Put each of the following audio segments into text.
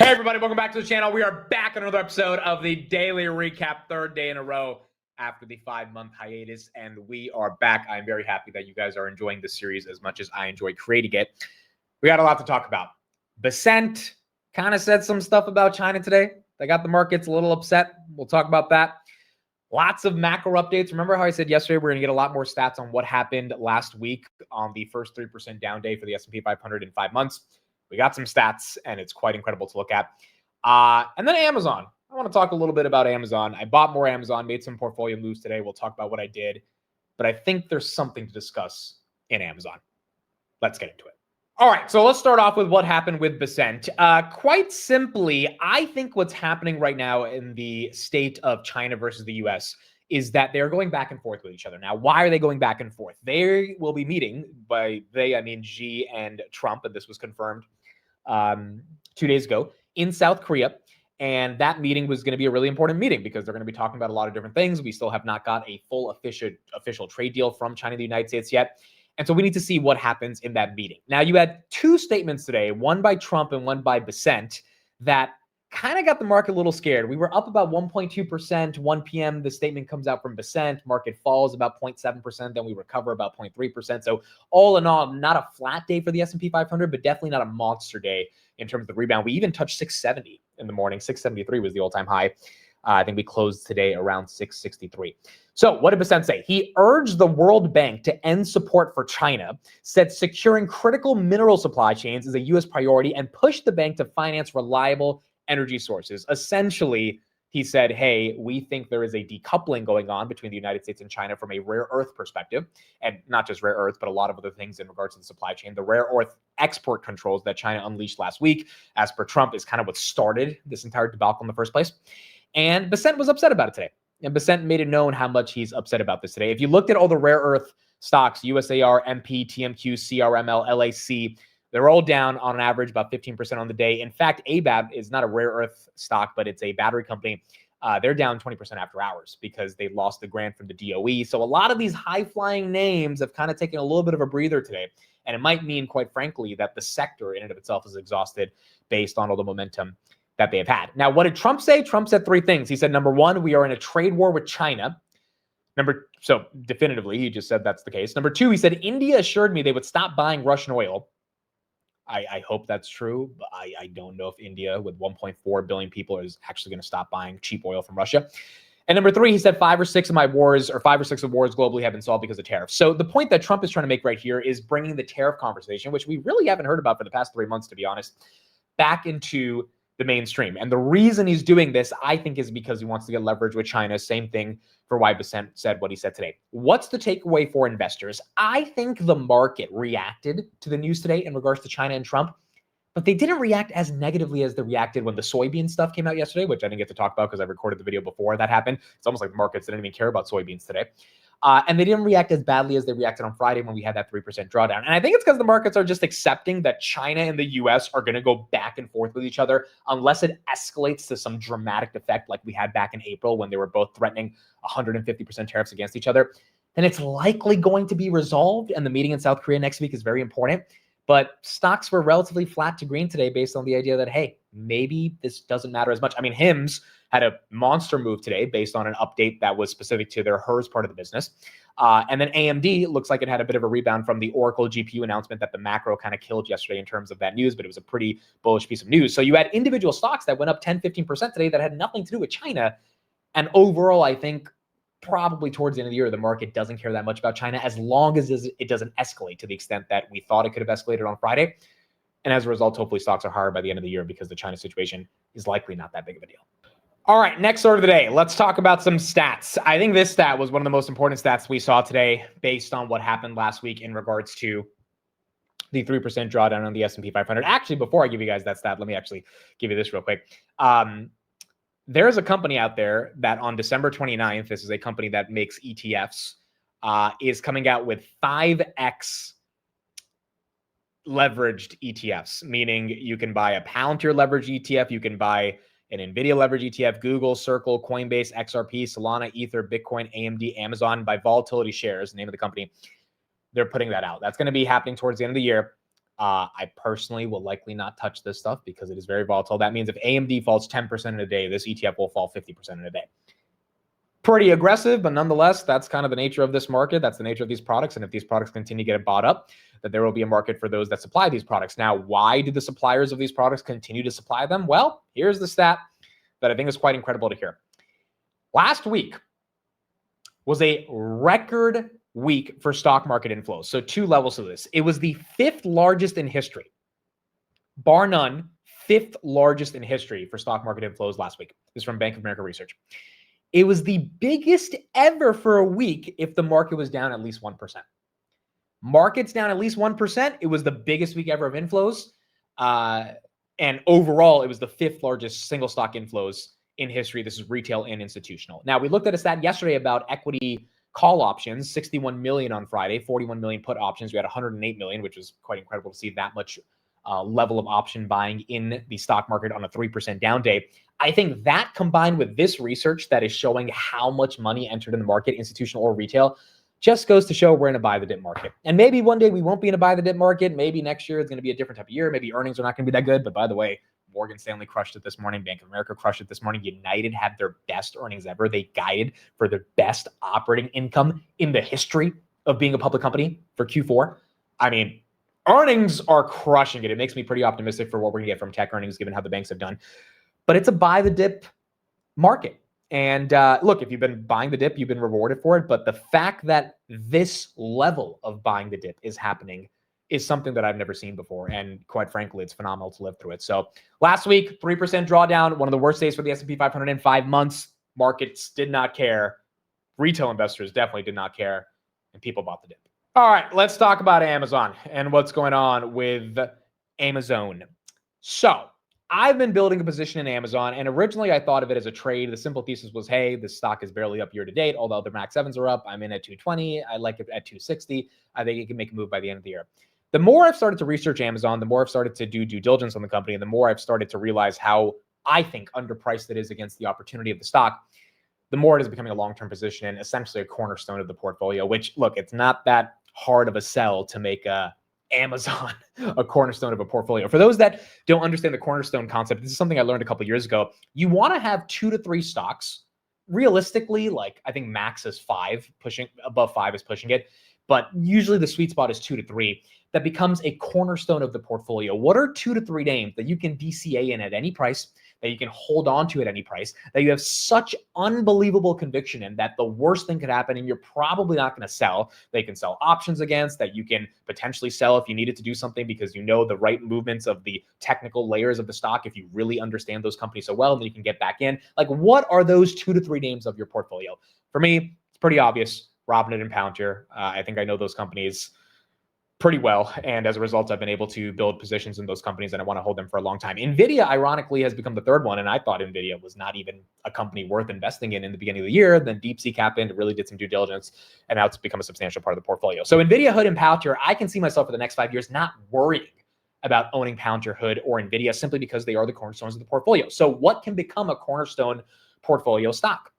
Hey everybody, welcome back to the channel. We are back on another episode of the Daily Recap, third day in a row after the 5-month hiatus, and we are back. I'm very happy that you guys are enjoying this series as much as I enjoy creating it. We got a lot to talk about. Bessent kind of said some stuff about China today. They got the markets a little upset. We'll talk about that. Lots of macro updates. Remember how I said yesterday we're going to get a lot more stats on what happened last week on the first 3% down day for the S&P 500 in 5 months? We got some stats, and it's quite incredible to look at. And then Amazon. I want to talk a little bit about Amazon. I bought more Amazon, made some portfolio moves today. We'll talk about what I did. But I think there's something to discuss in Amazon. Let's get into it. All right, so let's start off with what happened with Bessent. Quite simply, I think what's happening right now in the state of China versus the US is that they're going back and forth with each other. Now, why are they going back and forth? They will be meeting, by they, I mean Xi and Trump, and this was confirmed 2 days ago in South Korea. And that meeting was going to be a really important meeting because they're going to be talking about a lot of different things. We still have not got a full official trade deal from China and the United States yet. And so we need to see what happens in that meeting. Now, you had two statements today, one by Trump and one by Bessent, that kind of got the market a little scared. We were up about 1.2%. 1 p.m., the statement comes out from Bessent. Market falls about 0.7%. Then we recover about 0.3%. So all in all, not a flat day for the S&P 500, but definitely not a monster day in terms of the rebound. We even touched 670 in the morning. 673 was the all-time high. I think we closed today around 663. So what did Bessent say? He urged the World Bank to end support for China, said securing critical mineral supply chains is a U.S. priority, and pushed the bank to finance reliable energy sources. Essentially, he said, hey, we think there is a decoupling going on between the United States and China from a rare earth perspective, and not just rare earth, but a lot of other things in regards to the supply chain. The rare earth export controls that China unleashed last week, as per Trump, is kind of what started this entire debacle in the first place. And Bessent was upset about it today. And Bessent made it known how much he's upset about this today. If you looked at all the rare earth stocks, USAR, MP, TMQ, CRML, LAC, they're all down on average about 15% on the day. In fact, ABAB is not a rare earth stock, but it's a battery company. They're down 20% after hours because they lost the grant from the DOE. So a lot of these high-flying names have kind of taken a little bit of a breather today. And it might mean, quite frankly, that the sector in and of itself is exhausted based on all the momentum that they have had. Now, what did Trump say? Trump said three things. He said, number one, we are in a trade war with China. So definitively, he just said that's the case. Number two, he said, India assured me they would stop buying Russian oil. I hope that's true, but I don't know if India, with 1.4 billion people, is actually going to stop buying cheap oil from Russia. And number three, he said 5 or 6 of wars globally have been solved because of tariffs. So the point that Trump is trying to make right here is bringing the tariff conversation, which we really haven't heard about for the past 3 months, to be honest, back into the mainstream. And the reason he's doing this, I think, is because he wants to get leverage with China. Same thing for why Bessent said what he said today. What's the takeaway for investors? I think the market reacted to the news today in regards to China and Trump, but they didn't react as negatively as they reacted when the soybean stuff came out yesterday, which I didn't get to talk about because I recorded the video before that happened. It's almost like the markets didn't even care about soybeans today. And they didn't react as badly as they reacted on Friday when we had that 3% drawdown. And I think it's because the markets are just accepting that China and the US are going to go back and forth with each other unless it escalates to some dramatic effect like we had back in April when they were both threatening 150% tariffs against each other. Then it's likely going to be resolved. And the meeting in South Korea next week is very important. But stocks were relatively flat to green today based on the idea that, hey, maybe this doesn't matter as much. I mean, HIMS had a monster move today based on an update that was specific to their HERS part of the business. And then AMD looks like it had a bit of a rebound from the Oracle GPU announcement that the macro kind of killed yesterday in terms of that news, but it was a pretty bullish piece of news. So you had individual stocks that went up 10, 15% today that had nothing to do with China. And overall, I think probably towards the end of the year, the market doesn't care that much about China as long as it doesn't escalate to the extent that we thought it could have escalated on Friday. And as a result, hopefully stocks are higher by the end of the year because the China situation is likely not that big of a deal. All right, next order of the day, let's talk about some stats. I think this stat was one of the most important stats we saw today based on what happened last week in regards to the 3% drawdown on the S&P 500. Actually, before I give you guys that stat, let me actually give you this real quick. There's a company out there that on December 29th, this is a company that makes ETFs, is coming out with 5x leveraged ETFs, meaning you can buy a Palantir leveraged ETF, you can buy an Nvidia leveraged ETF, Google, Circle, Coinbase, XRP, Solana, Ether, Bitcoin, AMD, Amazon, by Volatility Shares, the name of the company. They're putting that out. That's going to be happening towards the end of the year. I personally will likely not touch this stuff because it is very volatile. That means if AMD falls 10% in a day, this ETF will fall 50% in a day. Pretty aggressive, but nonetheless, that's kind of the nature of this market. That's the nature of these products. And if these products continue to get bought up, that there will be a market for those that supply these products. Now, why do the suppliers of these products continue to supply them? Well, here's the stat that I think is quite incredible to hear. Last week was a record week for stock market inflows. So 2 levels of this. It was the 5th largest in history, bar none, 5th largest in history for stock market inflows last week. This is from Bank of America Research. It was the biggest ever for a week if the market was down at least 1%. Markets down at least 1%. It was the biggest week ever of inflows. And overall, it was the 5th largest single stock inflows in history. This is retail and institutional. Now, we looked at a stat yesterday about equity call options, 61 million on Friday, 41 million put options. We had 108 million, which was quite incredible to see that much level of option buying in the stock market on a 3% down day. I think that combined with this research that is showing how much money entered in the market, institutional or retail, just goes to show we're in a buy the dip market. And maybe one day we won't be in a buy the dip market. Maybe next year is going to be a different type of year. Maybe earnings are not going to be that good. But by the way, Morgan Stanley crushed it this morning. Bank of America crushed it this morning. United had their best earnings ever. They guided for their best operating income in the history of being a public company for Q4. I mean, earnings are crushing it. It makes me pretty optimistic for what we're going to get from tech earnings, given how the banks have done. But it's a buy the dip market. And look, if you've been buying the dip, you've been rewarded for it. But the fact that this level of buying the dip is happening is something that I've never seen before. And quite frankly, it's phenomenal to live through it. So last week, 3% drawdown, one of the worst days for the S&P 500 in 5 months. Markets did not care. Retail investors definitely did not care. And people bought the dip. All right, let's talk about Amazon and what's going on with Amazon. So I've been building a position in Amazon, and originally I thought of it as a trade. The simple thesis was, hey, the stock is barely up year to date, although the Max 7s are up. I'm in at 220. I like it at 260. I think it can make a move by the end of the year. The more I've started to research Amazon, the more I've started to do due diligence on the company, and the more I've started to realize how I think underpriced it is against the opportunity of the stock, the more it is becoming a long-term position and essentially a cornerstone of the portfolio, which, look, it's not that hard of a sell to make Amazon a cornerstone of a portfolio. For those that don't understand the cornerstone concept, this is something I learned a couple of years ago. You want to have 2 to 3 stocks. Realistically, like I think max is 5, pushing above 5 is pushing it. But usually the sweet spot is 2 to 3. That becomes a cornerstone of the portfolio. What are 2 to 3 names that you can DCA in at any price, that you can hold on to at any price, that you have such unbelievable conviction in that the worst thing could happen and you're probably not going to sell? They can sell options against, that you can potentially sell if you needed to do something because you know the right movements of the technical layers of the stock if you really understand those companies so well, and then you can get back in. Like, what are those 2 to 3 names of your portfolio? For me, it's pretty obvious. Robinhood and Palantir. I think I know those companies pretty well. And as a result, I've been able to build positions in those companies and I want to hold them for a long time. Nvidia, ironically, has become the 3rd one. And I thought Nvidia was not even a company worth investing in the beginning of the year. Then DeepSeek happened, really did some due diligence, and now it's become a substantial part of the portfolio. So Nvidia, Hood, and Palantir, I can see myself for the next 5 years not worrying about owning Palantir, Hood, or Nvidia simply because they are the cornerstones of the portfolio. So what can become a cornerstone portfolio stock?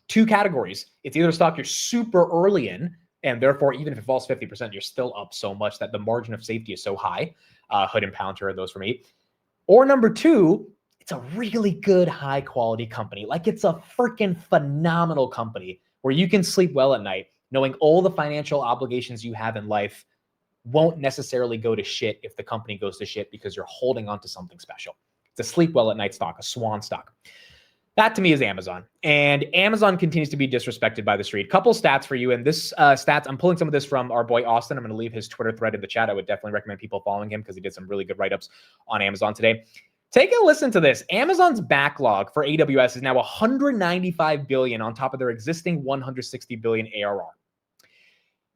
2 categories. It's either a stock you're super early in, and therefore, even if it falls 50%, you're still up so much that the margin of safety is so high. Hood and Palantir are those for me. Or number 2, it's a really good, high quality company. Like, it's a freaking phenomenal company where you can sleep well at night, knowing all the financial obligations you have in life won't necessarily go to shit if the company goes to shit because you're holding on to something special. It's a sleep well at night stock, a swan stock. That to me is Amazon. And Amazon continues to be disrespected by the street. Couple stats for you. And this stats, I'm pulling some of this from our boy Austin. I'm going to leave his Twitter thread in the chat. I would definitely recommend people following him because he did some really good write-ups on Amazon today. Take a listen to this. Amazon's backlog for AWS is now 195 billion on top of their existing 160 billion ARR.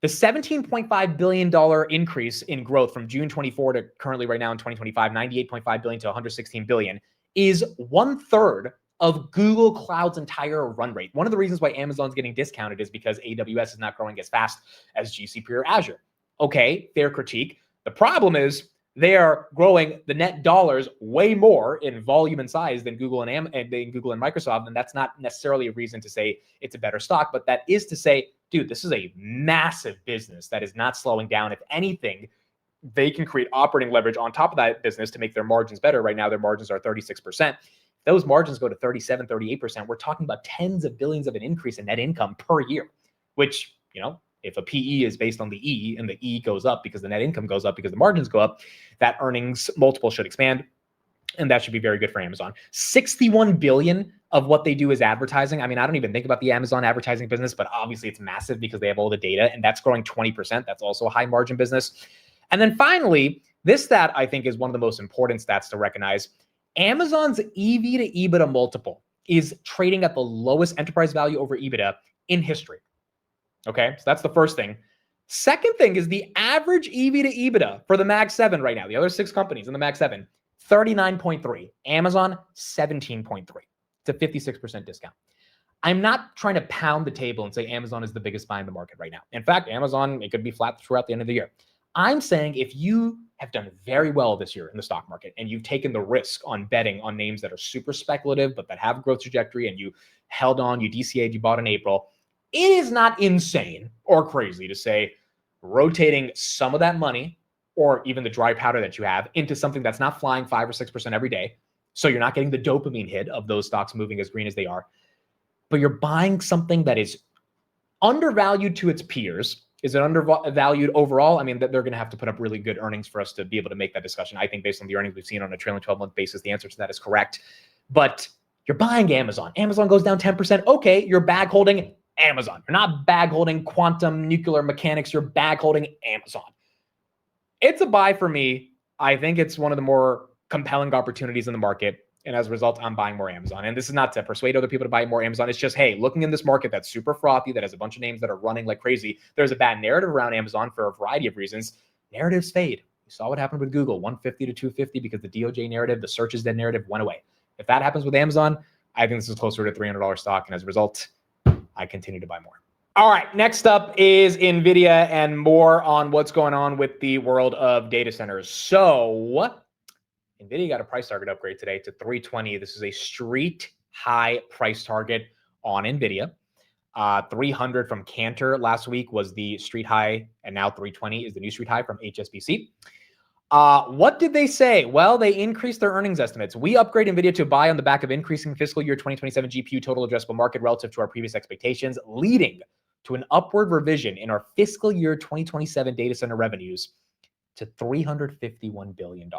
The $17.5 billion increase in growth from June 24 to currently right now in 2025, 98.5 billion to 116 billion, is 1/3 of Google Cloud's entire run rate. One of the reasons why Amazon's getting discounted is because AWS is not growing as fast as GCP or Azure. Okay, fair critique. The problem is they are growing the net dollars way more in volume and size than Google and Microsoft, and that's not necessarily a reason to say it's a better stock, but that is to say, dude, this is a massive business that is not slowing down. If anything, they can create operating leverage on top of that business to make their margins better. Right now, their margins are 36%. Those margins go to 37, 38%. We're talking about tens of billions of an increase in net income per year, which, if a PE is based on the E and the E goes up because the net income goes up because the margins go up, that earnings multiple should expand. And that should be very good for Amazon. 61 billion of what they do is advertising. I mean, I don't even think about the Amazon advertising business, but obviously it's massive because they have all the data, and that's growing 20%. That's also a high margin business. And then finally, this stat I think is one of the most important stats to recognize. Amazon's EV to EBITDA multiple is trading at the lowest enterprise value over EBITDA in history. Okay, so that's the first thing. Second thing is the average EV to EBITDA for the Mag 7 right now, the other 6 companies in the Mag 7, 39.3. Amazon, 17.3. It's a 56% discount. I'm not trying to pound the table and say Amazon is the biggest buy in the market right now. In fact, Amazon, it could be flat throughout the end of the year. I'm saying if you have done very well this year in the stock market and you've taken the risk on betting on names that are super speculative but that have growth trajectory, and you held on, you DCA'd, you bought in April, it is not insane or crazy to say rotating some of that money or even the dry powder that you have into something that's not flying 5 or 6% every day. So you're not getting the dopamine hit of those stocks moving as green as they are, but you're buying something that is undervalued to its peers. Is it undervalued overall? I mean, they're going to have to put up really good earnings for us to be able to make that discussion. I think based on the earnings we've seen on a trailing 12-month basis, the answer to that is correct. But you're buying Amazon. Amazon goes down 10%. Okay, you're bag holding Amazon. You're not bag holding quantum nuclear mechanics. You're bag holding Amazon. It's a buy for me. I think it's one of the more compelling opportunities in the market. And as a result, I'm buying more Amazon. And this is not to persuade other people to buy more Amazon. It's just, hey, looking in this market that's super frothy, that has a bunch of names that are running like crazy, there's a bad narrative around Amazon for a variety of reasons. Narratives fade. You saw what happened with Google, 150 to 250 because the DOJ narrative, the search is dead narrative went away. If that happens with Amazon, I think this is closer to $300 stock. And as a result, I continue to buy more. All right, next up is Nvidia and more on what's going on with the world of data centers. So Nvidia got a price target upgrade today to 320. This is a street high price target on Nvidia. 300 from Cantor last week was the street high, and now 320 is the new street high from HSBC. What did they say? Well, they increased their earnings estimates. We upgrade Nvidia to buy on the back of increasing fiscal year 2027 GPU total addressable market relative to our previous expectations, leading to an upward revision in our fiscal year 2027 data center revenues to $351 billion.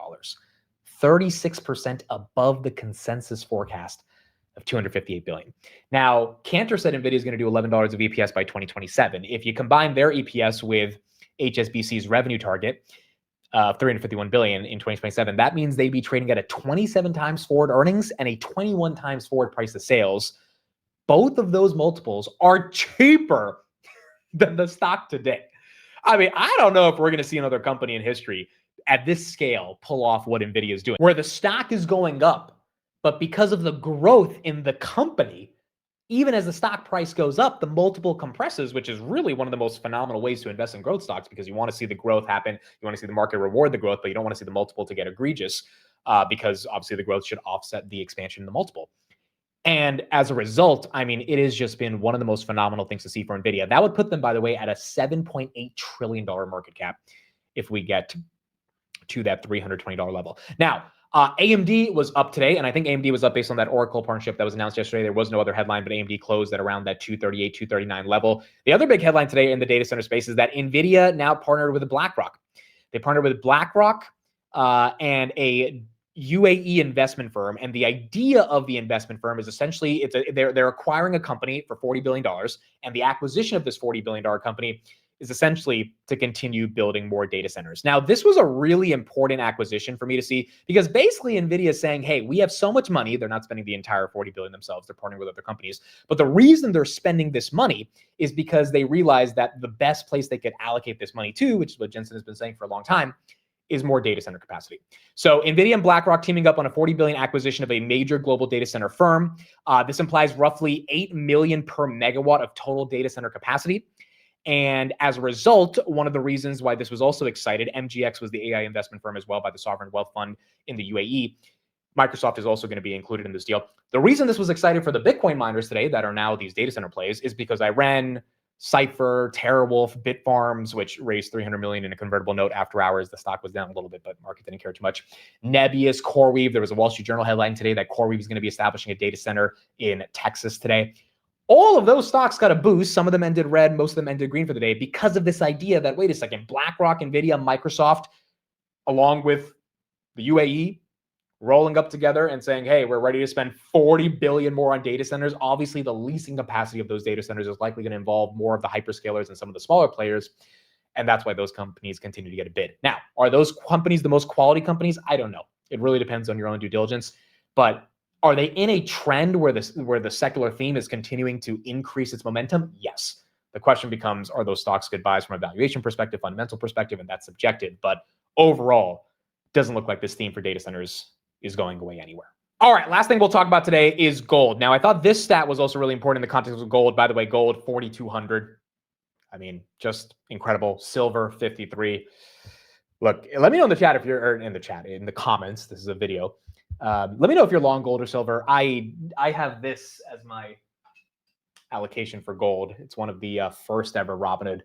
36% above the consensus forecast of $258 billion. Now, Cantor said Nvidia is going to do $11 of EPS by 2027. If you combine their EPS with HSBC's revenue target of $351 billion in 2027, that means they'd be trading at a 27 times forward earnings and a 21 times forward price to sales. Both of those multiples are cheaper than the stock today. I mean, I don't know if we're going to see another company in history at this scale pull off what Nvidia is doing, where the stock is going up, but because of the growth in the company, even as the stock price goes up, the multiple compresses, which is really one of the most phenomenal ways to invest in growth stocks, because you want to see the growth happen. You want to see the market reward the growth, but you don't want to see the multiple to get egregious because obviously the growth should offset the expansion in the multiple. And as a result, I mean, it has just been one of the most phenomenal things to see for Nvidia. That would put them, by the way, at a $7.8 trillion market cap if we get to that $320 level. Now, AMD was up today, and I think AMD was up based on that Oracle partnership that was announced yesterday. There was no other headline, but AMD closed at around that 238, 239 level. The other big headline today in the data center space is that NVIDIA now partnered with BlackRock. They partnered with BlackRock and a UAE investment firm, and the idea of the investment firm is essentially they're acquiring a company for $40 billion, and the acquisition of this $40 billion company is essentially to continue building more data centers. Now, this was a really important acquisition for me to see because basically NVIDIA is saying, hey, we have so much money. They're not spending the entire $40 billion themselves. They're partnering with other companies. But the reason they're spending this money is because they realize that the best place they could allocate this money to, which is what Jensen has been saying for a long time, is more data center capacity. So NVIDIA and BlackRock teaming up on a $40 billion acquisition of a major global data center firm. This implies roughly 8 million per megawatt of total data center capacity. And as a result, one of the reasons why this was also excited, MGX was the AI investment firm as well by the Sovereign Wealth Fund in the UAE. Microsoft is also going to be included in this deal. The reason this was exciting for the Bitcoin miners today that are now these data center plays is because I ran Cypher, TeraWolf, Bitfarms, which raised $300 million in a convertible note after hours. The stock was down a little bit, but market didn't care too much. Nebius, CoreWeave. There was a Wall Street Journal headline today that CoreWeave is going to be establishing a data center in Texas today. All of those stocks got a boost. Some of them ended red. Most of them ended green for the day because of this idea that, wait a second, BlackRock, Nvidia, Microsoft, along with the UAE, rolling up together and saying, hey, we're ready to spend $40 billion more on data centers. Obviously, the leasing capacity of those data centers is likely going to involve more of the hyperscalers and some of the smaller players. And that's why those companies continue to get a bid. Now, are those companies the most quality companies? I don't know. It really depends on your own due diligence. But are they in a trend where the secular theme is continuing to increase its momentum? Yes. The question becomes, are those stocks good buys from a valuation perspective, fundamental perspective, and that's subjective. But overall, doesn't look like this theme for data centers is going away anywhere. All right, last thing we'll talk about today is gold. Now, I thought this stat was also really important in the context of gold. By the way, gold, 4,200. I mean, just incredible. Silver, 53. Look, let me know in the chat if you're in the comments. This is a video. Let me know if you're long gold or silver. I have this as my allocation for gold. It's one of the first ever Robinhood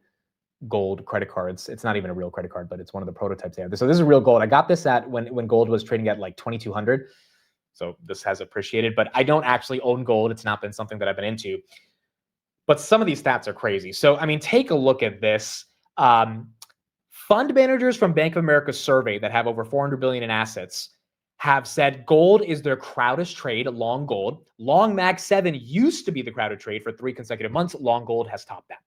gold credit cards. It's not even a real credit card, but it's one of the prototypes they have. So this is real gold. I got this at when gold was trading at like 2,200. So this has appreciated, but I don't actually own gold. It's not been something that I've been into. But some of these stats are crazy. So, I mean, take a look at this. Fund managers from Bank of America survey that have over 400 billion in assets have said gold is their crowdest trade, long gold. Long Mag 7 used to be the crowded trade for 3 consecutive months. Long gold has topped that.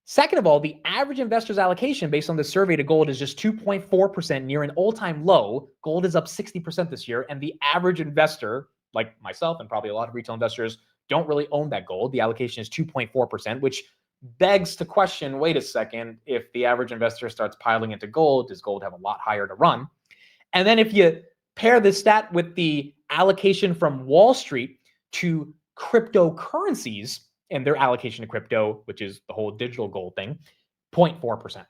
Second of all, the average investor's allocation based on the survey to gold is just 2.4%, near an all-time low. Gold is up 60% this year, and the average investor, like myself and probably a lot of retail investors, don't really own that gold. The allocation is 2.4%, which begs to question, wait a second, if the average investor starts piling into gold, does gold have a lot higher to run? And then if you pair this stat with the allocation from Wall Street to cryptocurrencies, and their allocation to crypto, which is the whole digital gold thing, 0.4%.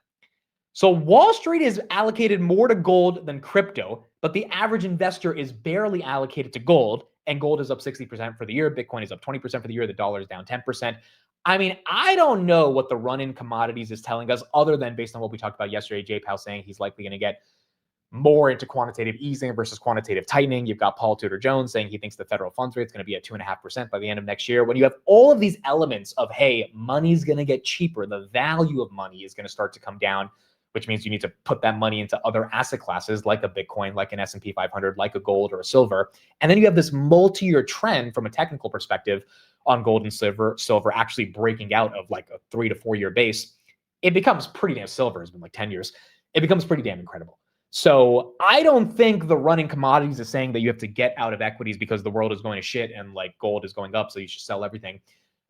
So Wall Street is allocated more to gold than crypto, but the average investor is barely allocated to gold, and gold is up 60% for the year. Bitcoin is up 20% for the year. The dollar is down 10%. I mean, I don't know what the run in commodities is telling us, other than based on what we talked about yesterday, Jay Powell saying he's likely going to get more into quantitative easing versus quantitative tightening. You've got Paul Tudor Jones saying he thinks the federal funds rate is going to be at 2.5% by the end of next year. When you have all of these elements of, hey, money's going to get cheaper, the value of money is going to start to come down, which means you need to put that money into other asset classes like a Bitcoin, like an S&P 500, like a gold or a silver. And then you have this multi-year trend from a technical perspective on gold and silver actually breaking out of like a 3 to 4 year base. It becomes pretty damn, silver has been like 10 years. It becomes pretty damn incredible. So I don't think the running commodities is saying that you have to get out of equities because the world is going to shit and like gold is going up, so you should sell everything.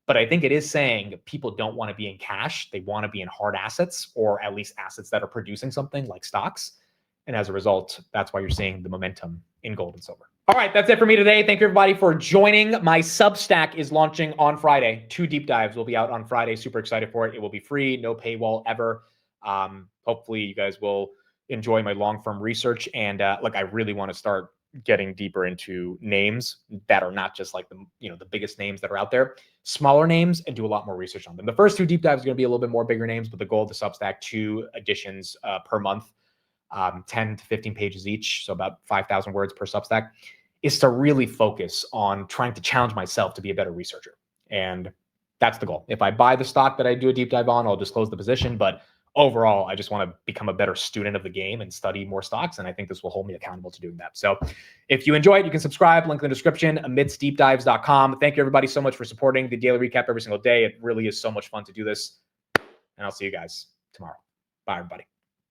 But I think it is saying people don't want to be in cash. They want to be in hard assets, or at least assets that are producing something like stocks. And as a result, that's why you're seeing the momentum in gold and silver. All right, that's it for me today. Thank you, everybody, for joining. My Substack is launching on Friday. 2 deep dives will be out on Friday. Super excited for it. It will be free, no paywall ever. Hopefully, you guys will enjoy my long-form research. And look, I really want to start getting deeper into names that are not just like the biggest names that are out there, smaller names, and do a lot more research on them. The first 2 deep dives are going to be a little bit more bigger names, but the goal of the Substack, 2 editions per month, 10 to 15 pages each, so about 5,000 words per Substack, is to really focus on trying to challenge myself to be a better researcher. And that's the goal. If I buy the stock that I do a deep dive on, I'll disclose the position, but overall, I just want to become a better student of the game and study more stocks. And I think this will hold me accountable to doing that. So if you enjoy it, you can subscribe, link in the description, amidstdeepdives.com. Thank you, everybody, so much for supporting the daily recap every single day. It really is so much fun to do this. And I'll see you guys tomorrow. Bye, everybody.